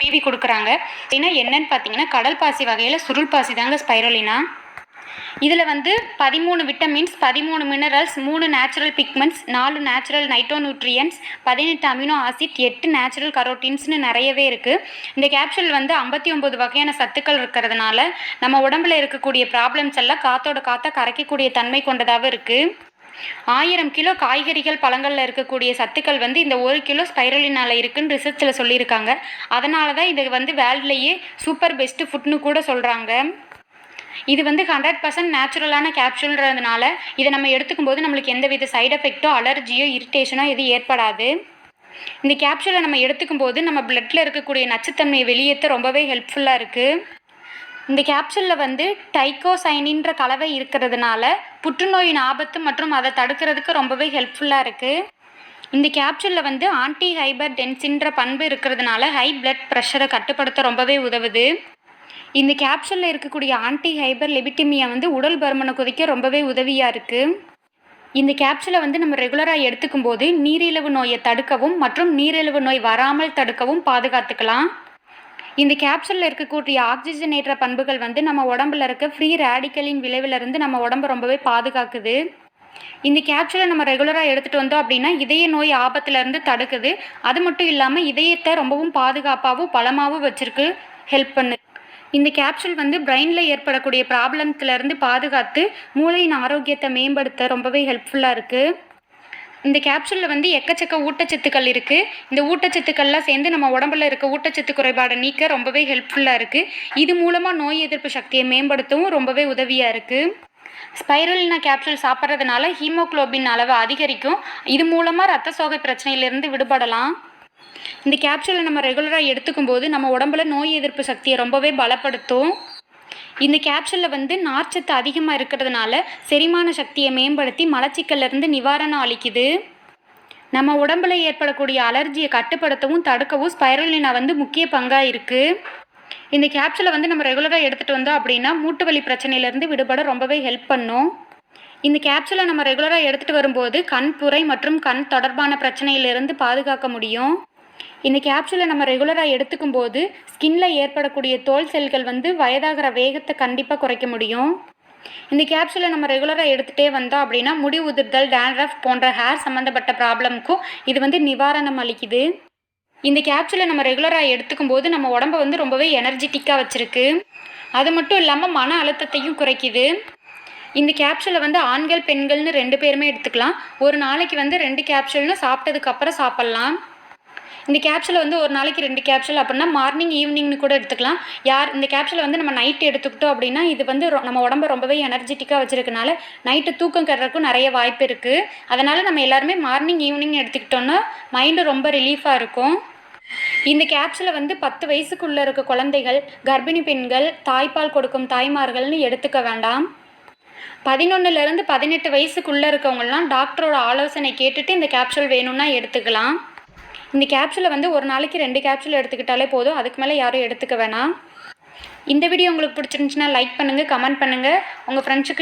PV கொடுக்குறாங்க. ஏன்னா என்னன்னு பார்த்தீங்கன்னா கடல் பாசி வகையில் சுருள் பாசி தாங்க ஸ்பைருலினா. இதில் வந்து 13 vitamins, 13 minerals, 3 natural pigments, 4 natural நைட்ரோநியூட்ரியன்ஸ், 18 அமினோ ஆசிட், 8 நேச்சுரல் கரோட்டீன்ஸ்னு நிறையவே இருக்குது. இந்த கேப்சூல் வந்து 59 வகையான சத்துக்கள் இருக்கிறதுனால நம்ம உடம்புல இருக்கக்கூடிய ப்ராப்ளம்ஸ் எல்லாம் காற்றோட காற்றை கரைக்கக்கூடிய தன்மை கொண்டதாக இருக்குது. 1000 கிலோ காய்கறிகள் பழங்களில் இருக்கக்கூடிய சத்துக்கள் வந்து இந்த 1 கிலோ ஸ்பைருலினால இருக்குன்னு ரிசர்ச்சில் சொல்லியிருக்காங்க. அதனால தான் இது வந்து வேர்ல்ட்லேயே சூப்பர் பெஸ்ட்டு ஃபுட்னு கூட சொல்கிறாங்க. இது வந்து 100% நேச்சுரலான கேப்சூல்ன்றதுனால இதை நம்ம எடுத்துக்கும் போது நம்மளுக்கு எந்தவித சைடு எஃபெக்ட்டோ அலர்ஜியோ இரிட்டேஷனோ எதுவும் ஏற்படாது. இந்த கேப்சூலை நம்ம எடுத்துக்கும் போது நம்ம பிளட்டில் இருக்கக்கூடிய நச்சுத்தன்மையை வெளியேற்ற ரொம்பவே ஹெல்ப்ஃபுல்லாக இருக்குது. இந்த கேப்சூலில் வந்து டைகோசைனின்ற கலவை இருக்கிறதுனால புற்றுநோயின் ஆபத்து மற்றும் அதை தடுக்கிறதுக்கு ரொம்பவே ஹெல்ப்ஃபுல்லாக இருக்குது. இந்த கேப்சூலில் வந்து ஆன்டி ஹைபர் டென்சின்ற பண்பு இருக்கிறதுனால ஹை பிளட் ப்ரெஷரை கட்டுப்படுத்த ரொம்பவே உதவுது. இந்த கேப்சூலில் இருக்கக்கூடிய ஆன்டி ஹைபர் லிபிட்டிமியா வந்து உடல் பருமனை குறைக்க ரொம்பவே உதவியாக இருக்குது. இந்த கேப்சூலை வந்து நம்ம ரெகுலராக எடுத்துக்கும் போது நீரிழிவு நோயை தடுக்கவும் மற்றும் நீரிழிவு நோய் வராமல் தடுக்கவும் பாதுகாத்துக்கலாம். இந்த கேப்சூலில் இருக்கக்கூடிய ஆக்சிஜனேற்ற பண்புகள் வந்து நம்ம உடம்புல இருக்க ஃப்ரீ ரேடிக்கலின் விளைவிலிருந்து நம்ம உடம்பு ரொம்பவே பாதுகாக்குது. இந்த கேப்சூலை நம்ம ரெகுலராக எடுத்துகிட்டு வந்தோம் அப்படின்னா இதய நோய் ஆபத்துலேருந்து தடுக்குது. அது மட்டும் இல்லாமல் இதயத்தை ரொம்பவும் பாதுகாப்பாகவும் பலமாகவும் வச்சுருக்கு ஹெல்ப் பண்ணுது. இந்த கேப்சூல் வந்து பிரெயினில் ஏற்படக்கூடிய ப்ராப்ளம்ஸ்லேருந்து பாதுகாத்து மூளையின் ஆரோக்கியத்தை மேம்படுத்த ரொம்பவே ஹெல்ப்ஃபுல்லாக இருக்குது. இந்த கேப்சூலில் வந்து எக்கச்சக்க ஊட்டச்சத்துக்கள் இருக்குது. இந்த ஊட்டச்சத்துக்கள்லாம் சேர்ந்து நம்ம உடம்புல இருக்க ஊட்டச்சத்து குறைபாடை நீக்க ரொம்பவே ஹெல்ப்ஃபுல்லாக இருக்குது. இது மூலமாக நோய் எதிர்ப்பு சக்தியை மேம்படுத்தவும் ரொம்பவே உதவியாக இருக்குது. ஸ்பைருலினா கேப்சூல் சாப்பிட்றதுனால ஹீமோக்ளோபின் அளவு அதிகரிக்கும். இது மூலமாக ரத்த சோகை பிரச்சனையிலேருந்து விடுபடலாம். இந்த கேப்சூலை நம்ம ரெகுலராக எடுத்துக்கும் போது நம்ம உடம்புல நோய் எதிர்ப்பு சக்தியை ரொம்பவே பலப்படுத்தும். இந்த கேப்சூலில் வந்து நார்ச்சத்து அதிகமாக இருக்கிறதுனால செரிமான சக்தியை மேம்படுத்தி மலச்சிக்கல்லேருந்து நிவாரணம் அளிக்குது. நம்ம உடம்புல ஏற்படக்கூடிய அலர்ஜியை கட்டுப்படுத்தவும் தடுக்கவும் ஸ்பைருலினா வந்து முக்கிய பங்காக இருக்குது. இந்த கேப்சூலை வந்து நம்ம ரெகுலராக எடுத்துகிட்டு வந்தோம் அப்படின்னா மூட்டு வலி பிரச்சனையிலேருந்து விடுபட ரொம்பவே ஹெல்ப் பண்ணும். இந்த கேப்சூலை நம்ம ரெகுலராக எடுத்துகிட்டு வரும்போது கண் புரை மற்றும் கண் தொடர்பான பிரச்சனையிலிருந்து பாதுகாக்க முடியும். இந்த கேப்சூலை நம்ம ரெகுலராக எடுத்துக்கும் போது ஸ்கின்ல ஏற்படக்கூடிய தோல் செல்கள் வந்து வயதாகிற வேகத்தை கண்டிப்பாக குறைக்க முடியும். இந்த கேப்சூலை நம்ம ரெகுலராக எடுத்துகிட்டே வந்தோம் அப்படின்னா முடி உதிர்தல், டேண்ட்ரஃப் போன்ற ஹேர் சம்மந்தப்பட்ட ப்ராப்ளமுக்கும் இது வந்து நிவாரணம் அளிக்குது. இந்த கேப்சூலை நம்ம ரெகுலராக எடுத்துக்கும் போது நம்ம உடம்பை வந்து ரொம்பவே எனர்ஜெட்டிக்காக வச்சுருக்கு. அது மட்டும் இல்லாமல் மன அழுத்தத்தையும் குறைக்குது. இந்த கேப்சூலை வந்து ஆண்கள் பெண்கள்னு 2 பேருமே எடுத்துக்கலாம். ஒரு நாளைக்கு வந்து 2 கேப்சூல்னு சாப்பிட்டதுக்கப்புறம் சாப்பிட்லாம். இந்த கேப்சூலை வந்து ஒரு நாளைக்கு 2 கேப்சூல் அப்படின்னா மார்னிங் ஈவினிங்னு கூட எடுத்துக்கலாம். இந்த கேப்சூலை வந்து நம்ம நைட்டு எடுத்துக்கிட்டோம் அப்படின்னா இது வந்து நம்ம உடம்பை ரொம்பவே எனர்ஜெட்டிக்காக வச்சுருக்கனால நைட்டு தூக்கம் கெடுறதுக்கும் நிறைய வாய்ப்பு இருக்குது. அதனால் நம்ம எல்லாருமே மார்னிங் ஈவினிங் எடுத்துக்கிட்டோன்னா மைண்டு ரொம்ப ரிலீஃபாக இருக்கும். இந்த கேப்சூலை வந்து 10 வயசுக்குள்ளே இருக்க குழந்தைகள், கர்ப்பிணி பெண்கள், தாய்ப்பால் கொடுக்கும் தாய்மார்கள்னு எடுத்துக்க வேண்டாம். 11லேருந்து 18 வயசுக்குள்ளே இருக்கவங்கலாம் டாக்டரோட ஆலோசனை கேட்டுட்டு இந்த கேப்சூல் வேணும்னா எடுத்துக்கலாம். இந்த கேப்சூலை வந்து ஒரு நாளைக்கு 2 கேப்சூல் எடுத்துக்கிட்டாலே போதும். அதுக்கு மேலே யாரும் எடுத்துக்க வேணாம். இந்த வீடியோ உங்களுக்கு பிடிச்சிருந்துச்சுன்னா லைக் பண்ணுங்கள், கமெண்ட் பண்ணுங்கள், உங்கள் ஃப்ரெண்ட்ஸுக்கு